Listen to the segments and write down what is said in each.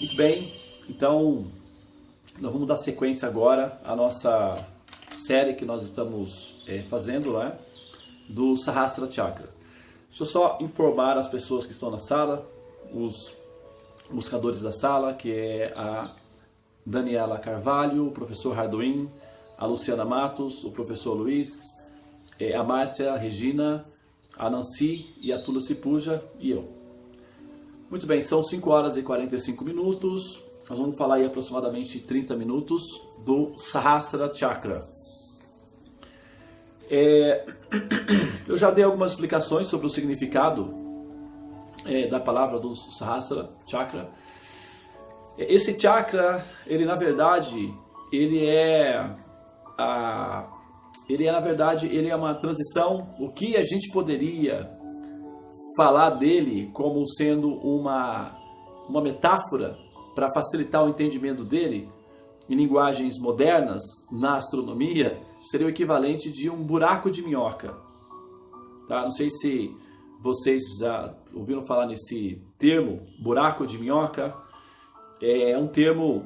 Muito bem, então nós vamos dar sequência agora à nossa série que nós estamos fazendo, né, do Sahasrara Chakra. Deixa eu só informar as pessoas que estão na sala, os buscadores da sala, que é a Daniela Carvalho, o professor Harduin, a Luciana Matos, o professor Luiz, a Márcia, a Regina, a Nancy e a Tulasi Puja e eu. Muito bem, são 5 horas e 45 minutos. Nós vamos falar aí aproximadamente 30 minutos do Sahasrara Chakra. Eu já dei algumas explicações sobre o significado da palavra do Sahasrara Chakra. Esse chakra, ele na verdade, ele é uma transição. O que a gente poderia falar dele como sendo uma metáfora para facilitar o entendimento dele em linguagens modernas na astronomia seria o equivalente de um buraco de minhoca. Tá? Não sei se vocês já ouviram falar nesse termo, buraco de minhoca. É um termo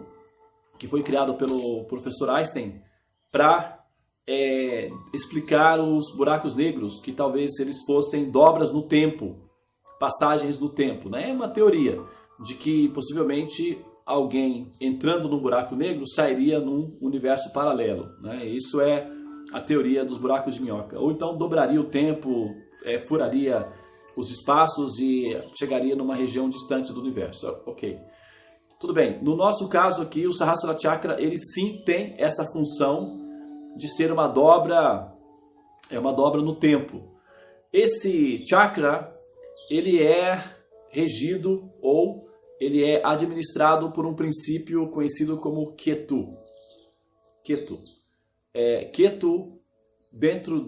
que foi criado pelo professor Einstein para explicar os buracos negros, que talvez eles fossem dobras no tempo, passagens no tempo, né? É uma teoria de que possivelmente alguém entrando num buraco negro sairia num universo paralelo, né? Isso é a teoria dos buracos de minhoca. Ou então dobraria o tempo, furaria os espaços e chegaria numa região distante do universo. Ok. Tudo bem. No nosso caso aqui, o Sahasrara Chakra, ele sim tem essa função de ser uma dobra no tempo. Esse chakra, ele é regido ou ele é administrado por um princípio conhecido como Ketu. Ketu. Ketu, dentro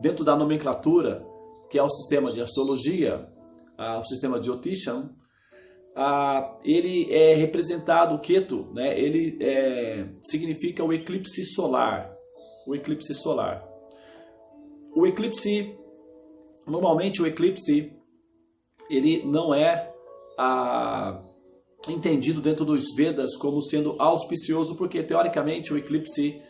dentro da nomenclatura, que é o sistema de astrologia, o sistema de Jyotishan, ele é representado, o Ketu, né? Ele significa o eclipse solar. O eclipse solar. Normalmente o eclipse, ele não é entendido dentro dos Vedas como sendo auspicioso, porque teoricamente o eclipse,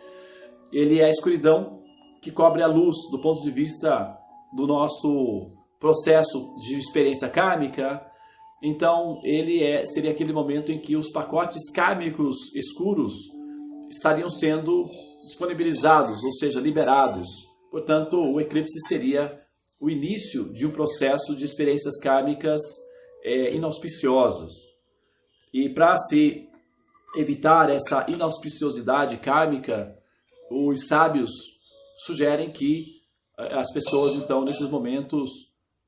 ele é a escuridão que cobre a luz do ponto de vista do nosso processo de experiência kármica. Então ele seria aquele momento em que os pacotes kármicos escuros estariam sendo disponibilizados, ou seja, liberados. Portanto, o eclipse seria o início de um processo de experiências kármicas inauspiciosas. E para se evitar essa inauspiciosidade kármica, os sábios sugerem que as pessoas, então, nesses momentos,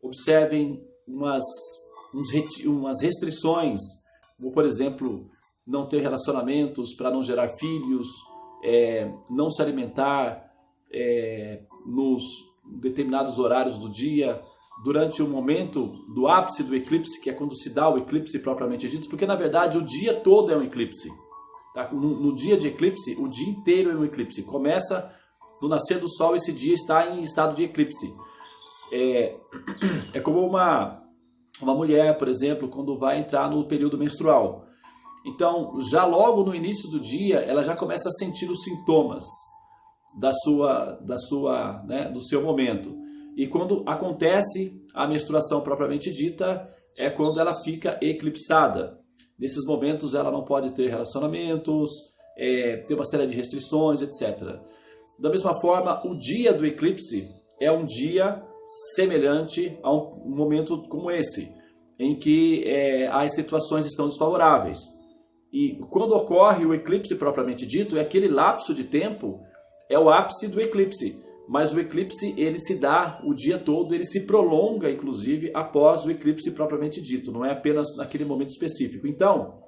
observem umas restrições, como, por exemplo, não ter relacionamentos para não gerar filhos, não se alimentar nos determinados horários do dia, durante o momento do ápice do eclipse, que é quando se dá o eclipse propriamente dito, porque na verdade o dia todo é um eclipse. Tá? No dia de eclipse, o dia inteiro é um eclipse. Começa no nascer do sol, esse dia está em estado de eclipse. É como uma mulher, por exemplo, quando vai entrar no período menstrual. Então, já logo no início do dia, ela já começa a sentir os sintomas do seu momento. E quando acontece a menstruação propriamente dita, é quando ela fica eclipsada. Nesses momentos ela não pode ter relacionamentos, ter uma série de restrições, etc. Da mesma forma, o dia do eclipse é um dia semelhante a um momento como esse, em que as situações estão desfavoráveis. E quando ocorre o eclipse propriamente dito, é aquele lapso de tempo, é o ápice do eclipse. Mas o eclipse, ele se dá o dia todo, ele se prolonga, inclusive, após o eclipse propriamente dito. Não é apenas naquele momento específico. Então,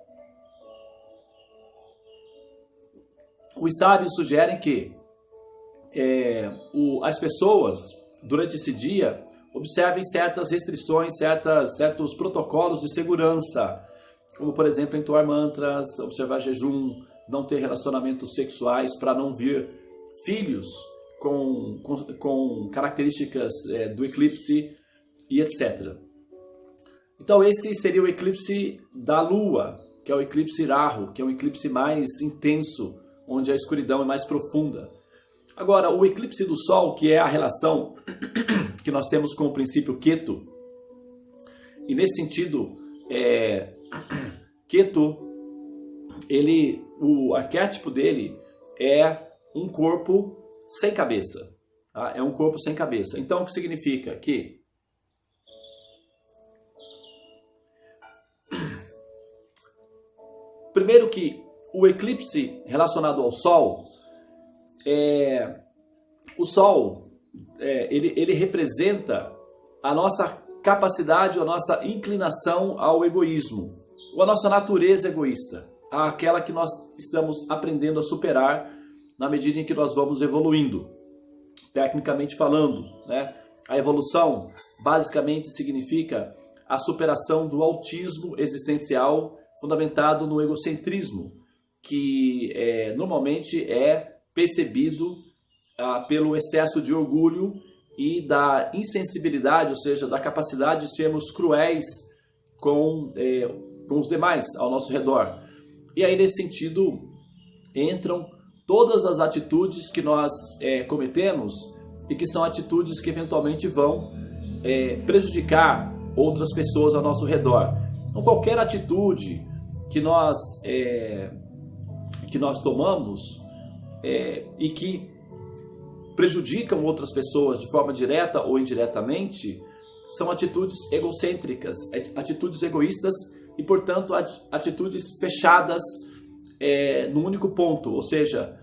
os sábios sugerem que as pessoas, durante esse dia, observem certas restrições, certos protocolos de segurança, como, por exemplo, entoar mantras, observar jejum, não ter relacionamentos sexuais para não vir filhos com características do eclipse e etc. Então esse seria o eclipse da Lua, que é o eclipse Rahu, que é um eclipse mais intenso, onde a escuridão é mais profunda. Agora, o eclipse do Sol, que é a relação que nós temos com o princípio Ketu, e nesse sentido, Ketu, o arquétipo dele é um corpo sem cabeça. Tá? É um corpo sem cabeça. Então, o que significa? Que primeiro que o eclipse relacionado ao Sol, o Sol, ele representa a nossa capacidade, a nossa inclinação ao egoísmo, ou a nossa natureza egoísta, aquela que nós estamos aprendendo a superar na medida em que nós vamos evoluindo, tecnicamente falando, né? A evolução basicamente significa a superação do autismo existencial fundamentado no egocentrismo, que normalmente é percebido pelo excesso de orgulho e da insensibilidade, ou seja, da capacidade de sermos cruéis com os demais ao nosso redor. E aí, nesse sentido, entram todas as atitudes que nós cometemos e que são atitudes que eventualmente vão prejudicar outras pessoas ao nosso redor. Então, qualquer atitude que nós tomamos e que prejudicam outras pessoas de forma direta ou indiretamente, são atitudes egocêntricas, atitudes egoístas e, portanto, atitudes fechadas no único ponto, ou seja,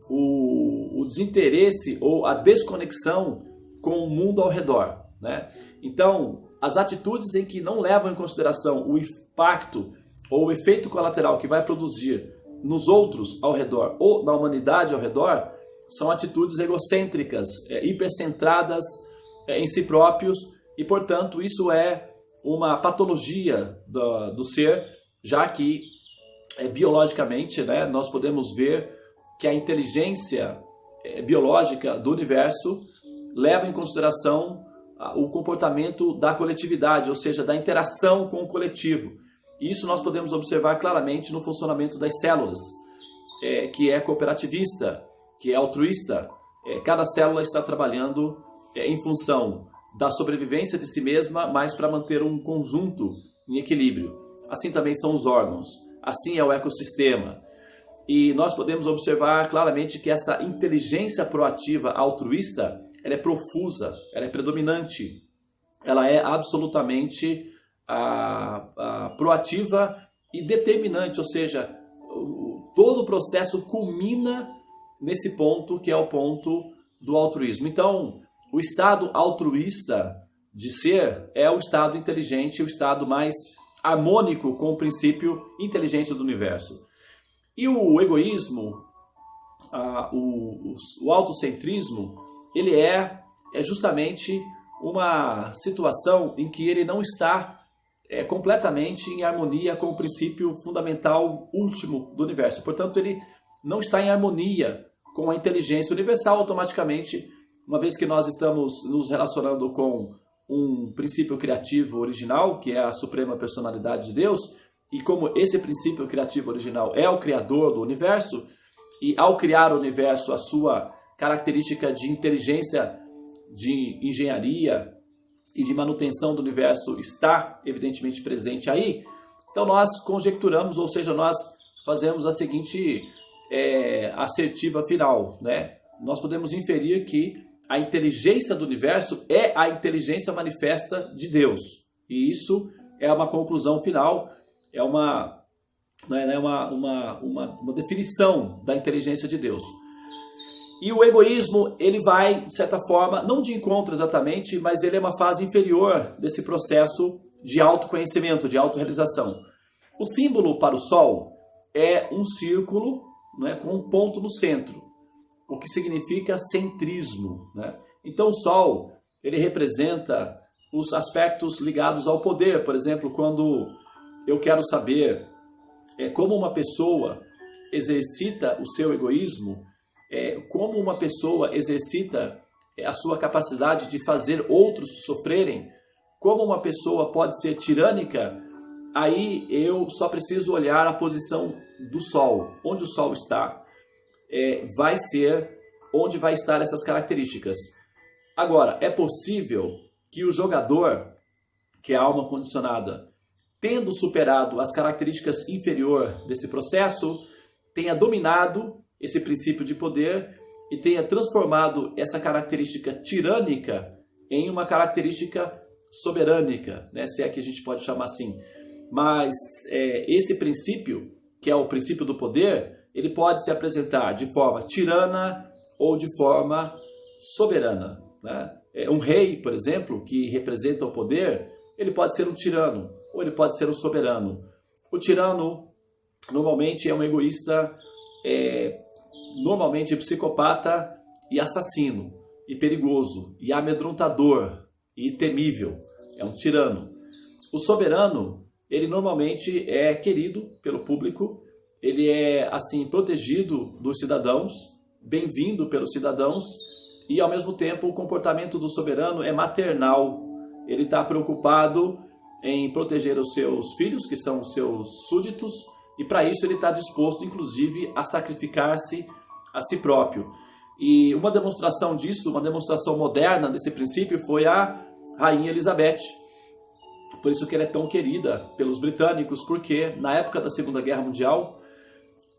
o desinteresse ou a desconexão com o mundo ao redor, né? Então, as atitudes em que não levam em consideração o impacto ou o efeito colateral que vai produzir nos outros ao redor ou na humanidade ao redor, são atitudes egocêntricas, hipercentradas em si próprios, e, portanto, isso é uma patologia do ser, já que biologicamente, né, nós podemos ver que a inteligência biológica do universo leva em consideração o comportamento da coletividade, ou seja, da interação com o coletivo. E isso nós podemos observar claramente no funcionamento das células, que é cooperativista, que é altruísta. Cada célula está trabalhando em função da sobrevivência de si mesma, mas para manter um conjunto em equilíbrio. Assim também são os órgãos, assim é o ecossistema. E nós podemos observar claramente que essa inteligência proativa altruísta, ela é profusa, ela é predominante, ela é absolutamente proativa e determinante, ou seja, todo o processo culmina nesse ponto que é o ponto do altruísmo. Então, o estado altruísta de ser é o estado inteligente, o estado mais harmônico com o princípio inteligente do universo. E o egoísmo, o autocentrismo, ele é justamente uma situação em que ele não está completamente em harmonia com o princípio fundamental último do universo. Portanto, ele não está em harmonia com a inteligência universal automaticamente, uma vez que nós estamos nos relacionando com um princípio criativo original, que é a suprema personalidade de Deus, e como esse princípio criativo original é o criador do universo, e ao criar o universo, a sua característica de inteligência, de engenharia e de manutenção do universo está evidentemente presente aí, então nós conjecturamos, ou seja, nós fazemos a seguinte assertiva final, né? Nós podemos inferir que a inteligência do universo é a inteligência manifesta de Deus. E isso é uma conclusão final, é uma definição da inteligência de Deus. E o egoísmo, ele vai, de certa forma, não de encontro exatamente, mas ele é uma fase inferior desse processo de autoconhecimento, de autorrealização. O símbolo para o Sol é um círculo, né, com um ponto no centro, o que significa centrismo, né? Então o Sol, ele representa os aspectos ligados ao poder. Por exemplo, quando eu quero saber como uma pessoa exercita o seu egoísmo, como uma pessoa exercita a sua capacidade de fazer outros sofrerem, como uma pessoa pode ser tirânica, aí eu só preciso olhar a posição do Sol. Onde o Sol está, vai ser onde vai estar essas características. Agora, é possível que o jogador, que é a alma condicionada, tendo superado as características inferiores desse processo, tenha dominado esse princípio de poder e tenha transformado essa característica tirânica em uma característica soberânica, né? Se é que a gente pode chamar assim. Mas esse princípio, que é o princípio do poder, ele pode se apresentar de forma tirana ou de forma soberana, né? Um rei, por exemplo, que representa o poder, ele pode ser um tirano ou ele pode ser um soberano. O tirano normalmente é um egoísta, normalmente psicopata e assassino, e perigoso, e amedrontador, e temível. É um tirano. O soberano, ele normalmente é querido pelo público, ele é assim protegido dos cidadãos, bem-vindo pelos cidadãos, e ao mesmo tempo o comportamento do soberano é maternal. Ele está preocupado em proteger os seus filhos, que são os seus súditos, e para isso ele está disposto, inclusive, a sacrificar-se a si próprio. E uma demonstração disso, uma demonstração moderna desse princípio foi a Rainha Elizabeth. Por isso que ela é tão querida pelos britânicos, porque na época da Segunda Guerra Mundial,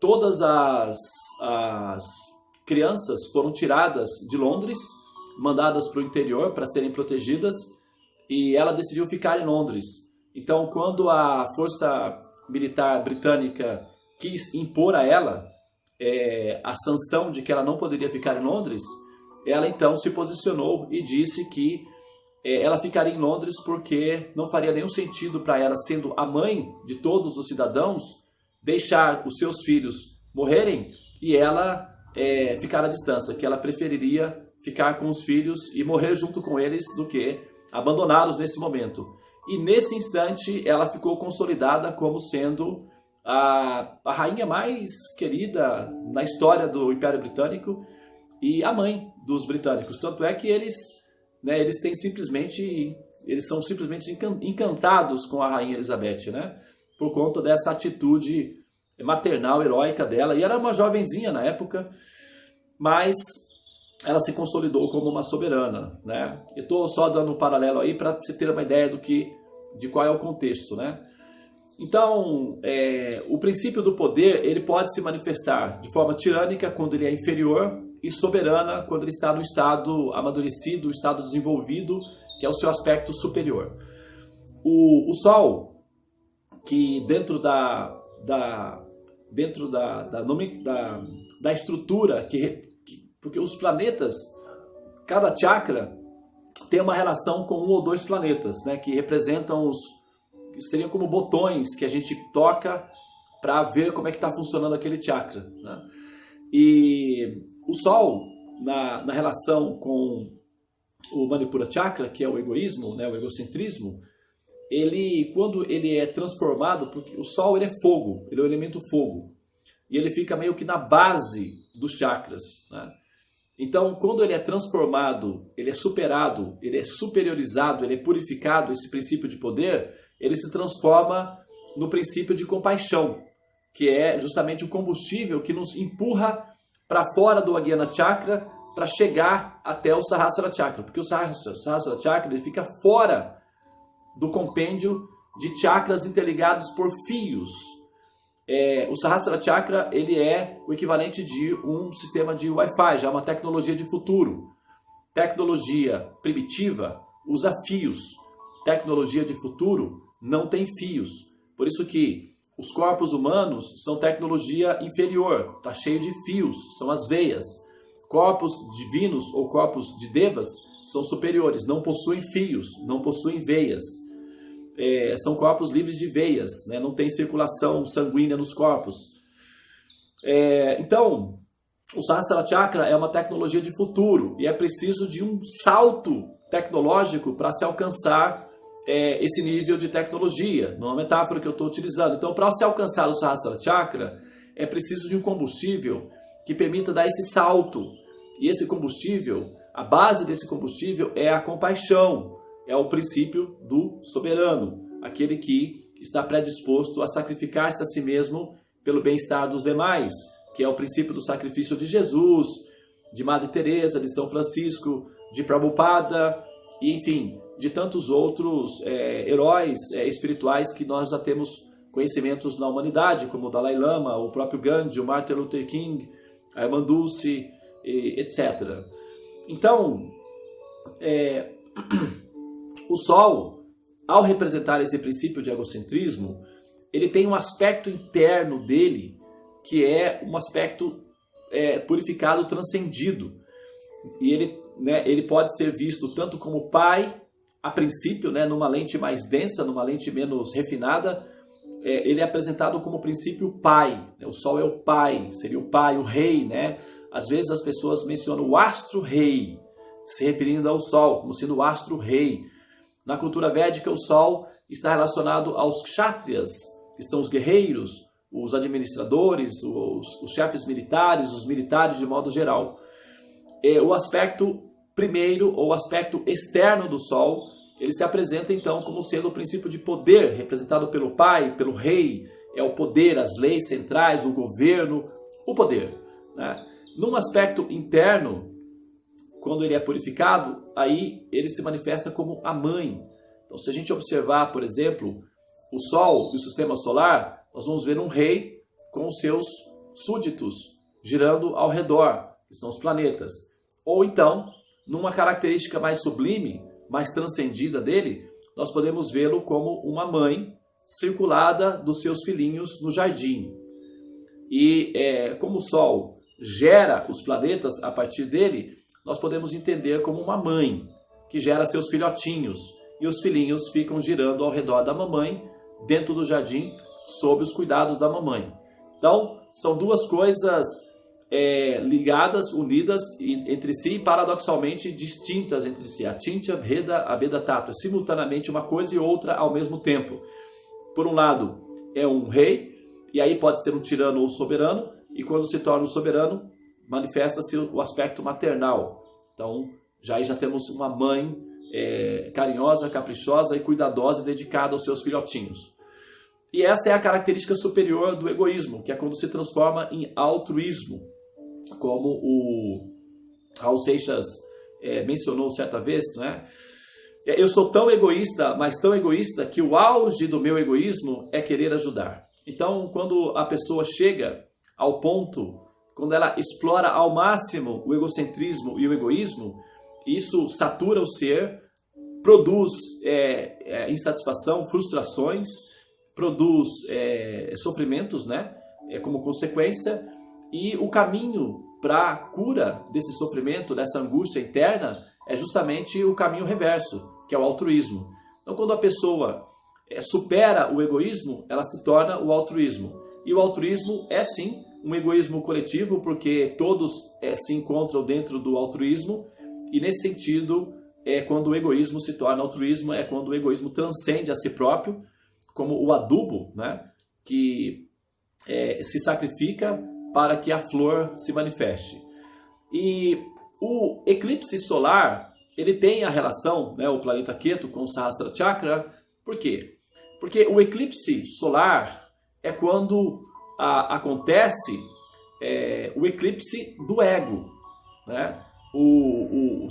todas as crianças foram tiradas de Londres, mandadas para o interior para serem protegidas, e ela decidiu ficar em Londres. Então, quando a força militar britânica quis impor a ela a sanção de que ela não poderia ficar em Londres, ela então se posicionou e disse que ela ficaria em Londres porque não faria nenhum sentido para ela, sendo a mãe de todos os cidadãos, deixar os seus filhos morrerem e ela ficar à distância, que ela preferiria ficar com os filhos e morrer junto com eles do que abandoná-los nesse momento. E nesse instante ela ficou consolidada como sendo a rainha mais querida na história do Império Britânico e a mãe dos britânicos. Tanto é que eles são simplesmente encantados com a Rainha Elizabeth, né? Por conta dessa atitude maternal, heróica dela. E era uma jovenzinha na época, mas ela se consolidou como uma soberana, né? Eu estou só dando um paralelo aí para você ter uma ideia de qual é o contexto, né? Então, o princípio do poder, ele pode se manifestar de forma tirânica quando ele é inferior e soberana quando ele está no estado amadurecido, estado desenvolvido, que é o seu aspecto superior. O Sol, que dentro da estrutura, porque os planetas, cada chakra tem uma relação com um ou dois planetas, né, que representam que seriam como botões que a gente toca para ver como é que está funcionando aquele chakra, né? E o Sol, na relação com o Manipura Chakra, que é o egoísmo, né, o egocentrismo, quando ele é transformado, porque o Sol ele é fogo, ele é o elemento fogo, e ele fica meio que na base dos chakras, né? Então, quando ele é transformado, ele é superado, ele é superiorizado, ele é purificado, esse princípio de poder, ele se transforma no princípio de compaixão, que é justamente o combustível que nos empurra para fora do Ajna Chakra para chegar até o Sahasrara Chakra, porque o Sahasrara Chakra ele fica fora do compêndio de chakras interligados por fios. O Sahasrara Chakra ele é o equivalente de um sistema de Wi-Fi, já uma tecnologia de futuro. Tecnologia primitiva usa fios, tecnologia de futuro não tem fios. Por isso que os corpos humanos são tecnologia inferior, está cheio de fios, são as veias. Corpos divinos ou corpos de devas são superiores, não possuem fios, não possuem veias. São corpos livres de veias, né? Não tem circulação sanguínea nos corpos. Então, o Sahasrara Chakra é uma tecnologia de futuro e é preciso de um salto tecnológico para se alcançar esse nível de tecnologia, numa metáfora que eu estou utilizando. Então, para se alcançar o Sahasrara Chakra, é preciso de um combustível que permita dar esse salto. E esse combustível, a base desse combustível é a compaixão, é o princípio do soberano, aquele que está predisposto a sacrificar-se a si mesmo pelo bem-estar dos demais, que é o princípio do sacrifício de Jesus, de Madre Teresa, de São Francisco, de Prabhupada, e enfim, de tantos outros heróis espirituais que nós já temos conhecimentos na humanidade, como o Dalai Lama, o próprio Gandhi, o Martin Luther King, a Irmã Dulce, etc. Então, o Sol, ao representar esse princípio de egocentrismo, ele tem um aspecto interno dele, que é um aspecto purificado, transcendido. E ele pode ser visto tanto como pai, a princípio, numa lente mais densa, numa lente menos refinada, ele é apresentado como princípio pai. O Sol é o pai, seria o pai, o rei. Às vezes as pessoas mencionam o astro-rei, se referindo ao Sol, como sendo o astro-rei. Na cultura védica, o Sol está relacionado aos kshatriyas, que são os guerreiros, os administradores, os chefes militares, os militares de modo geral. O aspecto primeiro, ou aspecto externo do Sol, ele se apresenta então como sendo o princípio de poder, representado pelo pai, pelo rei, é o poder, as leis centrais, o governo, o poder. Num aspecto interno, quando ele é purificado, aí ele se manifesta como a mãe. Então, se a gente observar, por exemplo, o Sol e o sistema solar, nós vamos ver um rei com os seus súditos girando ao redor, que são os planetas. Ou então, numa característica mais sublime, mais transcendida dele, nós podemos vê-lo como uma mãe circulada dos seus filhinhos no jardim. E como o Sol gera os planetas a partir dele, nós podemos entender como uma mãe que gera seus filhotinhos. E os filhinhos ficam girando ao redor da mamãe, dentro do jardim, sob os cuidados da mamãe. Então, são duas coisas ligadas, unidas entre si e paradoxalmente distintas entre si. A Achintya Bheda Abheda Tattva, simultaneamente uma coisa e outra ao mesmo tempo. Por um lado, é um rei, e aí pode ser um tirano ou soberano, e quando se torna um soberano, manifesta-se o aspecto maternal. Então, já temos uma mãe carinhosa, caprichosa e cuidadosa e dedicada aos seus filhotinhos. E essa é a característica superior do egoísmo, que é quando se transforma em altruísmo, como o Raul Seixas mencionou certa vez, eu sou tão egoísta, mas tão egoísta, que o auge do meu egoísmo é querer ajudar. Então, quando a pessoa chega ao ponto, quando ela explora ao máximo o egocentrismo e o egoísmo, isso satura o ser, produz insatisfação, frustrações, produz sofrimentos, como consequência, e o caminho para a cura desse sofrimento, dessa angústia interna, é justamente o caminho reverso, que é o altruísmo. Então, quando a pessoa supera o egoísmo, ela se torna o altruísmo. E o altruísmo é sim um egoísmo coletivo, porque todos se encontram dentro do altruísmo, e nesse sentido, quando o egoísmo se torna altruísmo, é quando o egoísmo transcende a si próprio, como o adubo, que se sacrifica para que a flor se manifeste. E o eclipse solar, ele tem a relação, o planeta Ketu com o Sahasrara Chakra. Por quê? Porque o eclipse solar é quando acontece o eclipse do ego.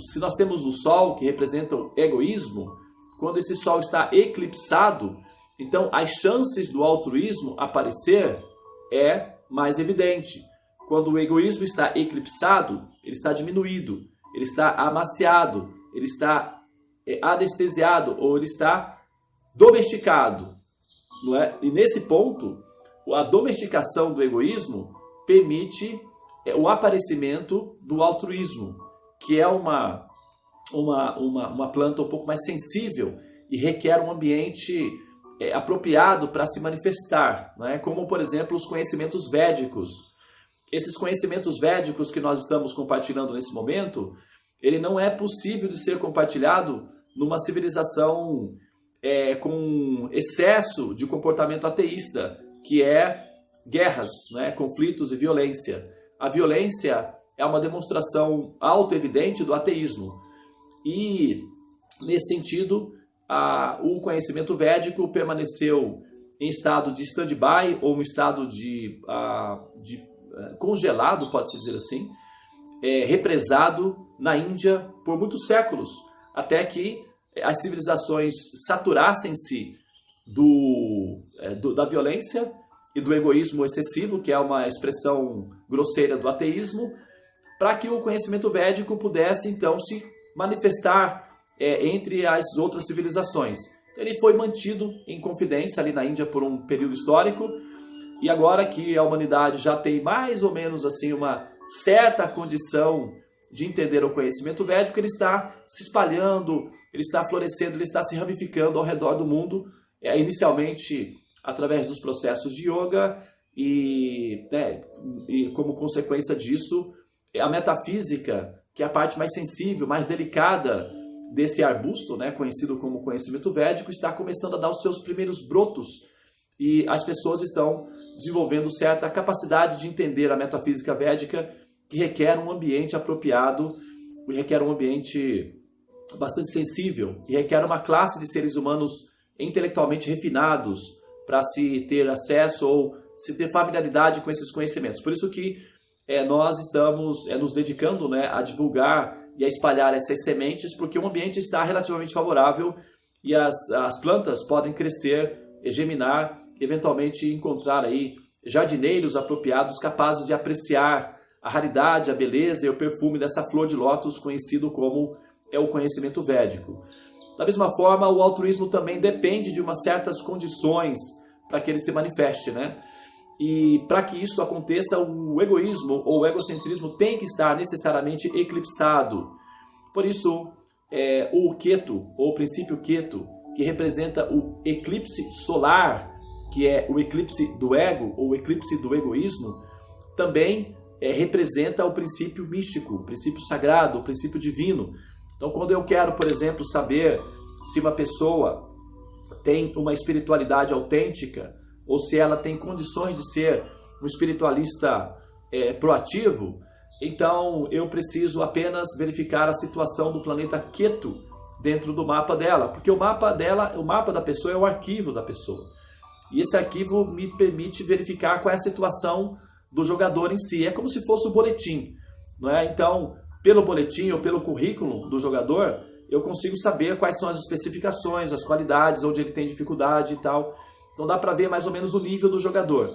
Se nós temos o Sol, que representa o egoísmo, quando esse Sol está eclipsado, então as chances do altruísmo aparecer é mais evidente. Quando o egoísmo está eclipsado, ele está diminuído, ele está amaciado, ele está anestesiado, ou ele está domesticado. E nesse ponto, a domesticação do egoísmo permite o aparecimento do altruísmo, que é uma planta um pouco mais sensível e requer um ambiente apropriado para se manifestar, como, por exemplo, os conhecimentos védicos. Esses conhecimentos védicos que nós estamos compartilhando nesse momento, ele não é possível de ser compartilhado numa civilização com excesso de comportamento ateísta, que é guerras, conflitos e violência. A violência é uma demonstração autoevidente do ateísmo. E, nesse sentido, o conhecimento védico permaneceu em estado de stand-by ou um estado de congelado, pode-se dizer assim, represado na Índia por muitos séculos, até que as civilizações saturassem-se da violência e do egoísmo excessivo, que é uma expressão grosseira do ateísmo, para que o conhecimento védico pudesse então se manifestar entre as outras civilizações. Ele foi mantido em confidência ali na Índia por um período histórico, e agora que a humanidade já tem mais ou menos assim uma certa condição de entender o conhecimento védico, ele está se espalhando, ele está florescendo, ele está se ramificando ao redor do mundo, inicialmente através dos processos de yoga e como consequência disso, a metafísica, que é a parte mais sensível, mais delicada desse arbusto, conhecido como conhecimento védico, está começando a dar os seus primeiros brotos e as pessoas estão desenvolvendo certa capacidade de entender a metafísica védica, que requer um ambiente apropriado, requer um ambiente bastante sensível e requer uma classe de seres humanos intelectualmente refinados para se ter acesso ou se ter familiaridade com esses conhecimentos. Por isso que nós estamos nos dedicando a divulgar e a espalhar essas sementes, porque o ambiente está relativamente favorável e as plantas podem crescer, germinar, eventualmente encontrar aí jardineiros apropriados capazes de apreciar a raridade, a beleza e o perfume dessa flor de lótus conhecido como o conhecimento védico. Da mesma forma, o altruísmo também depende de umas certas condições para que ele se manifeste, E para que isso aconteça, o egoísmo ou o egocentrismo tem que estar necessariamente eclipsado. Por isso, o Ketu, ou o princípio Ketu, que representa o eclipse solar, que é o eclipse do ego ou o eclipse do egoísmo, também representa o princípio místico, o princípio sagrado, o princípio divino. Então, quando eu quero, por exemplo, saber se uma pessoa tem uma espiritualidade autêntica, ou se ela tem condições de ser um espiritualista proativo, então eu preciso apenas verificar a situação do planeta Ketu dentro do mapa dela, porque o mapa da pessoa é o arquivo da pessoa. E esse arquivo me permite verificar qual é a situação do jogador em si. É como se fosse o boletim, não é? Então, pelo boletim ou pelo currículo do jogador, eu consigo saber quais são as especificações, as qualidades, onde ele tem dificuldade e tal. Então dá para ver mais ou menos o nível do jogador.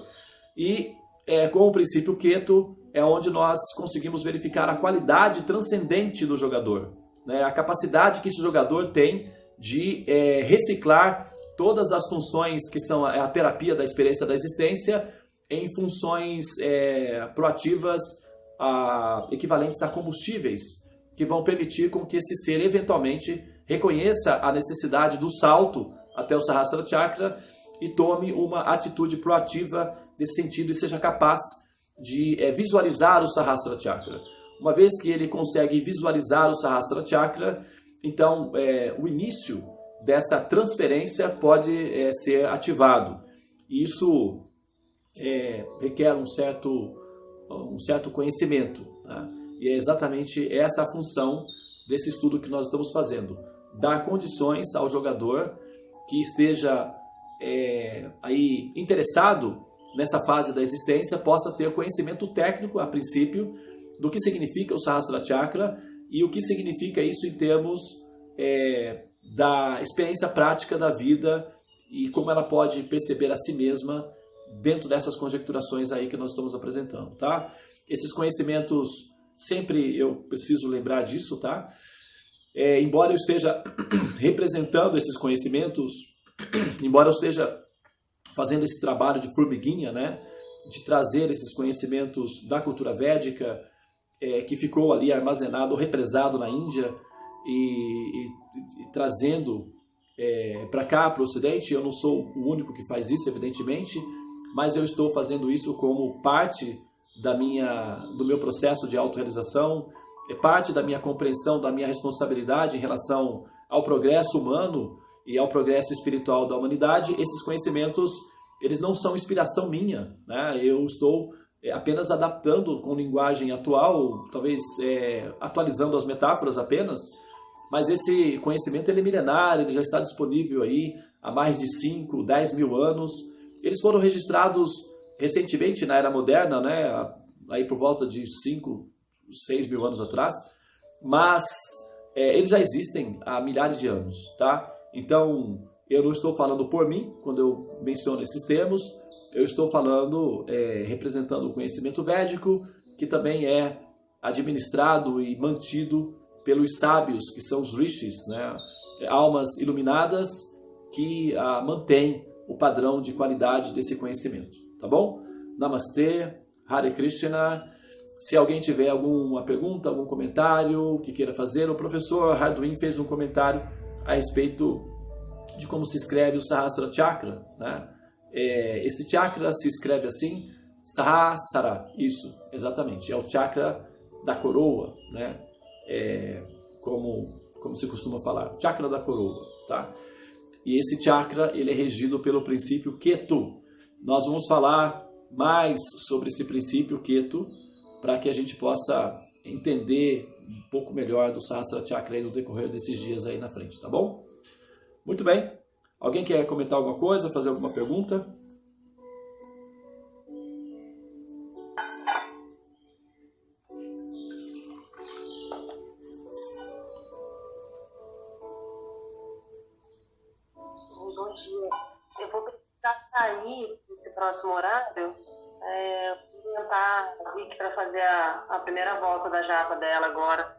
E com o princípio Ketu é onde nós conseguimos verificar a qualidade transcendente do jogador, a capacidade que esse jogador tem de reciclar todas as funções que são a terapia da experiência da existência em funções proativas equivalentes a combustíveis, que vão permitir com que esse ser eventualmente reconheça a necessidade do salto até o Sahasrara Chakra e tome uma atitude proativa nesse sentido e seja capaz de visualizar o Sahasrara Chakra. Uma vez que ele consegue visualizar o Sahasrara Chakra, então o início dessa transferência pode ser ativado. Isso requer um certo conhecimento, E é exatamente essa a função desse estudo que nós estamos fazendo. Dar condições ao jogador que esteja aí interessado nessa fase da existência, possa ter conhecimento técnico, a princípio, do que significa o Sahasrara Chakra e o que significa isso em termos da experiência prática da vida e como ela pode perceber a si mesma dentro dessas conjecturações aí que nós estamos apresentando, tá? Esses conhecimentos, sempre eu preciso lembrar disso, tá? Embora eu esteja representando esses conhecimentos, embora eu esteja fazendo esse trabalho de formiguinha, de trazer esses conhecimentos da cultura védica, que ficou ali armazenado, represado na Índia, e trazendo para cá, para o Ocidente. Eu não sou o único que faz isso, evidentemente, mas eu estou fazendo isso como parte do meu processo de autorrealização, parte da minha compreensão, da minha responsabilidade em relação ao progresso humano e ao progresso espiritual da humanidade. Esses conhecimentos, eles não são inspiração minha, Eu estou apenas adaptando com linguagem atual, talvez atualizando as metáforas apenas, mas esse conhecimento ele é milenário, ele já está disponível aí há mais de 5, 10 mil anos. Eles foram registrados recentemente na Era Moderna, né? Aí por volta de 5, 6 mil anos atrás, mas eles já existem há milhares de anos, tá? Então, eu não estou falando por mim, quando eu menciono esses termos, eu estou falando, representando o conhecimento védico, que também é administrado e mantido pelos sábios, que são os rishis, né? Almas iluminadas que mantêm o padrão de qualidade desse conhecimento, tá bom? Namastê, Hare Krishna. Se alguém tiver alguma pergunta, algum comentário que queira fazer, o professor Hardwin fez um comentário a respeito de como se escreve o Sahasrara Chakra, né? Esse chakra se escreve assim, Sahasrara, isso, exatamente, é o chakra da coroa, né? Como se costuma falar, chakra da coroa, tá? E esse chakra, ele é regido pelo princípio Ketu. Nós vamos falar mais sobre esse princípio Ketu, para que a gente possa entender um pouco melhor do Sahasrara Chakra aí no decorrer desses dias aí na frente, tá bom? Muito bem. Alguém quer comentar alguma coisa, fazer alguma pergunta? Bom dia. Eu vou precisar sair nesse próximo horário. Vou tentar vir para fazer a primeira volta da japa dela agora.